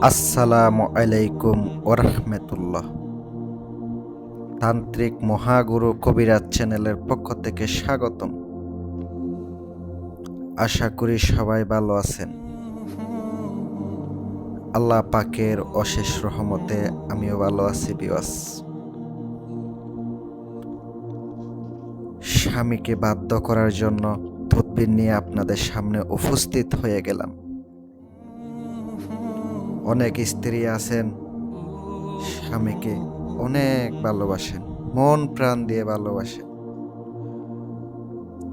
আসসালামু আলাইকুম ওরহমতুল্লাহ। তান্ত্রিক মহাগুরু কবিরাজ চ্যানেলের পক্ষ থেকে স্বাগতম। আশা করি সবাই ভালো আছেন। আল্লাহ পাকের অশেষ রহমতে আমিও ভালো আছি বিওয়াস। স্বামীকে বাধ্য করার জন্য তদবির নিয়ে আপনাদের সামনে উপস্থিত হয়ে গেলাম। অনেক স্ত্রী আছেন, স্বামীকে অনেক ভালোবাসেন, মন প্রাণ দিয়ে ভালোবাসেন।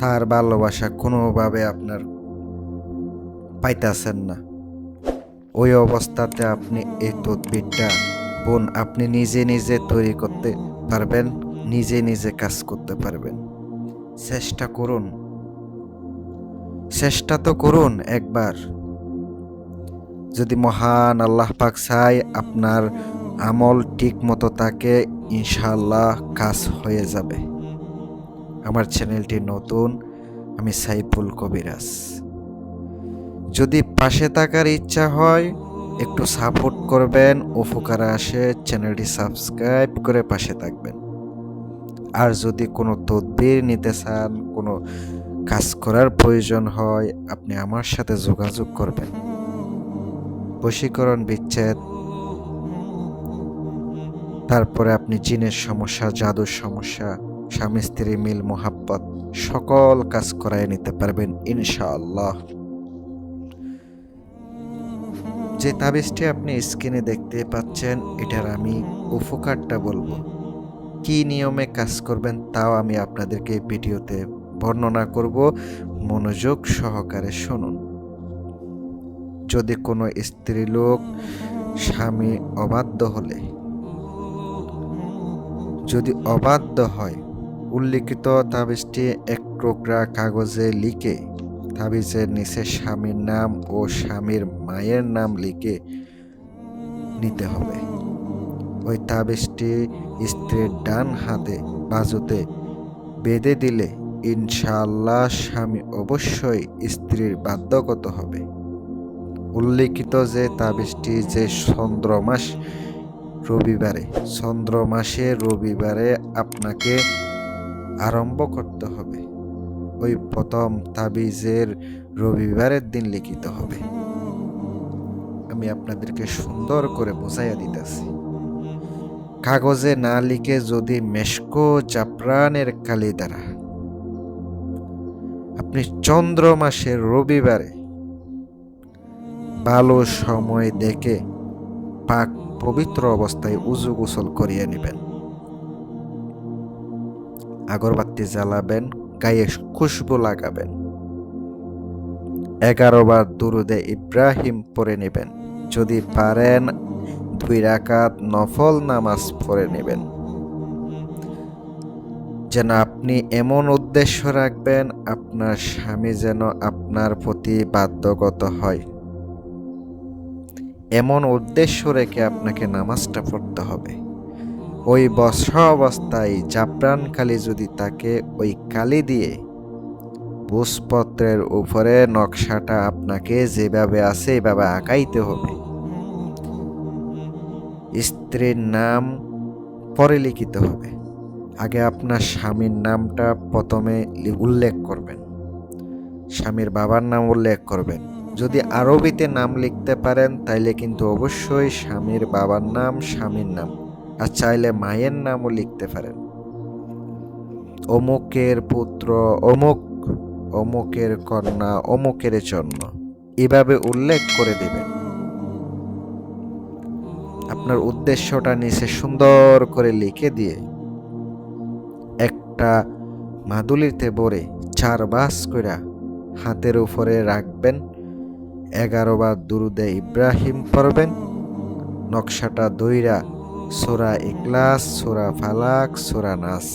তার ভালোবাসা কোনোভাবে আপনার পাইতেছেন না। ওই অবস্থাতে আপনি এই তদবিরটা আপনি নিজে নিজে তৈরি করতে পারবেন, নিজে নিজে কাজ করতে পারবেন। চেষ্টা করুন, চেষ্টা তো করুন একবার। যদি মহান আল্লাহ পাক চায় আপনার আমল ঠিক মতো থাকে, ইনশাআল্লাহ কাজ হয়ে যাবে। আমার চ্যানেলটি নতুন, আমি সাইফুল কবিরাজ। যদি পাশে থাকার ইচ্ছা হয় একটু সাপোর্ট করবেন, উপকার আসে, চ্যানেলটি সাবস্ক্রাইব করে পাশে থাকবেন। আর যদি কোনো তদবির নিতে চান, কোনো কাজ করার প্রয়োজন হয়, আপনি আমার সাথে যোগাযোগ করবেন। বশীকরণ, বিচ্ছেদ, তারপরে আপনি জিনের সমস্যা, জাদুর সমস্যা, স্বামী স্ত্রী মিল, মোহাব্বত, সকল কাজ করায় নিতে পারবেন ইনশাআল্লাহ। যে তাবিজটি আপনি স্ক্রিনে দেখতে পাচ্ছেন, এটার আমি উপকারটা বলবো, কি নিয়মে কাজ করবেন তাও আমি আপনাদেরকে ভিডিওতে বর্ণনা করব। মনোযোগ সহকারে শুনুন। যদি কোনো স্ত্রীলোক স্বামী অবাধ্য হলে, যদি অবাধ্য হয়, উল্লিখিত তাবিজটি এক টুকরা কাগজে লিখে তাবিজের নিচে স্বামীর নাম ও স্বামীর মায়ের নাম লিখে নিতে হবে। ওই তাবিজটি স্ত্রীর ডান হাতে বাজুতে বেঁধে দিলে ইনশাআল্লাহ স্বামী অবশ্যই স্ত্রীর বাধ্যগত হবে। উল্লিখিত যে তাবিজটি যে চন্দ্র মাসে রবিবারে আপনাকে আরম্ভ করতে হবে। ওই প্রথম তাবিজের রবিবারের দিন লিখিত হবে। আমি আপনাদেরকে সুন্দর করে বোঝাইয়া দিতেছি। কাগজে না লিখে যদি মেশকো জাফরানের কালি দ্বারা আপনি চন্দ্র মাসের রবিবারে ভালো সময় দেখে পাক পবিত্র অবস্থায় উজু গোসল করিয়ে নেবেন, আগরবাতি জ্বালাবেন, গায়ে খুশবু লাগাবেন, 11 বার দুরুদে ইব্রাহিম পড়ে নেবেন। যদি পারেন 2 রাকাত নফল নামাজ পড়ে নেবেন। যেন আপনি এমন উদ্দেশ্য রাখবেন, আপনার স্বামী যেন আপনার প্রতি বাধ্যগত হয়। এমন উদ্দেশ্য রেখে আপনাকে নামাজটা পড়তে হবে। ওই বসা অবস্থায় জাফরান কালি যদি থাকে, ওই কালি দিয়ে ভোজপত্রের উপরে নকশাটা আপনাকে যেভাবে আছে এভাবে আঁকাইতে হবে। স্ত্রীর নাম পরে লিখিতে হবে। আগে আপনার স্বামীর নামটা প্রথমে উল্লেখ করবেন, স্বামীর বাবার নাম উল্লেখ করবেন। যদি আরবিতে নাম লিখতে পারেন তাইলে কিন্তু অবশ্যই স্বামীর বাবার নাম, স্বামীর নাম, আর চাইলে মায়ের নামও লিখতে পারেন। অমুকের পুত্র অমুক, অমুকের কন্যা অমুকের জন্য, এভাবে উল্লেখ করে দেবেন। আপনার উদ্দেশ্যটা নিচে সুন্দর করে লিখে দিয়ে একটা মাদুলিতে ভরে 4 বাস করে হাতের উপরে রাখবেন। 11 বার দুরুদে ইব্রাহিম পড়বেন। নকশাটা দইরা সূরা ইখলাস, সূরা ফালাক, সূরা নাস,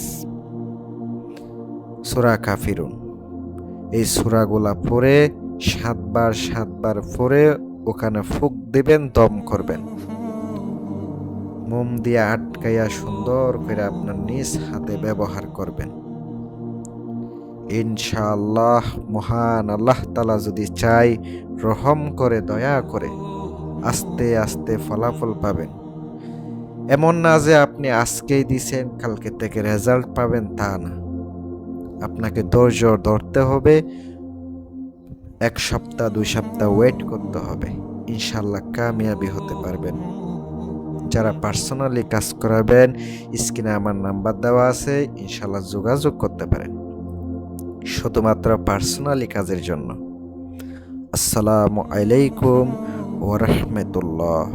সূরা কাফিরুন, এই সূরাগুলা পড়ে 7 বার পড়ে ওখানে ফুঁক দিবেন, দম করবেন। মোম দিয়ে আটকাইয়া সুন্দর করে আপনার নিজ হাতে ব্যবহার করবেন। ইনশাআল্লাহ মহান আল্লাহ তাআলা যদি চাই, রহম করে, দয়া করে আস্তে আস্তে ফলাফল পাবেন। এমন না যে আপনি আজকেই দিছেন কালকে থেকে রেজাল্ট পাবেন, তা না। আপনাকে ধৈর্য ধরতে হবে, 1 সপ্তাহ 2 সপ্তাহ ওয়েট করতে হবে, ইনশাল্লাহ কামিয়াবি হতে পারবেন। যারা পার্সোনালি কাজ করাবেন, স্ক্রিনে আমার নাম্বার দেওয়া আছে, ইনশাল্লাহ যোগাযোগ করতে পারেন শুধুমাত্র পার্সোনালি কাজের জন্য। আসসালামু আলাইকুম ওয়া রাহমাতুল্লাহ।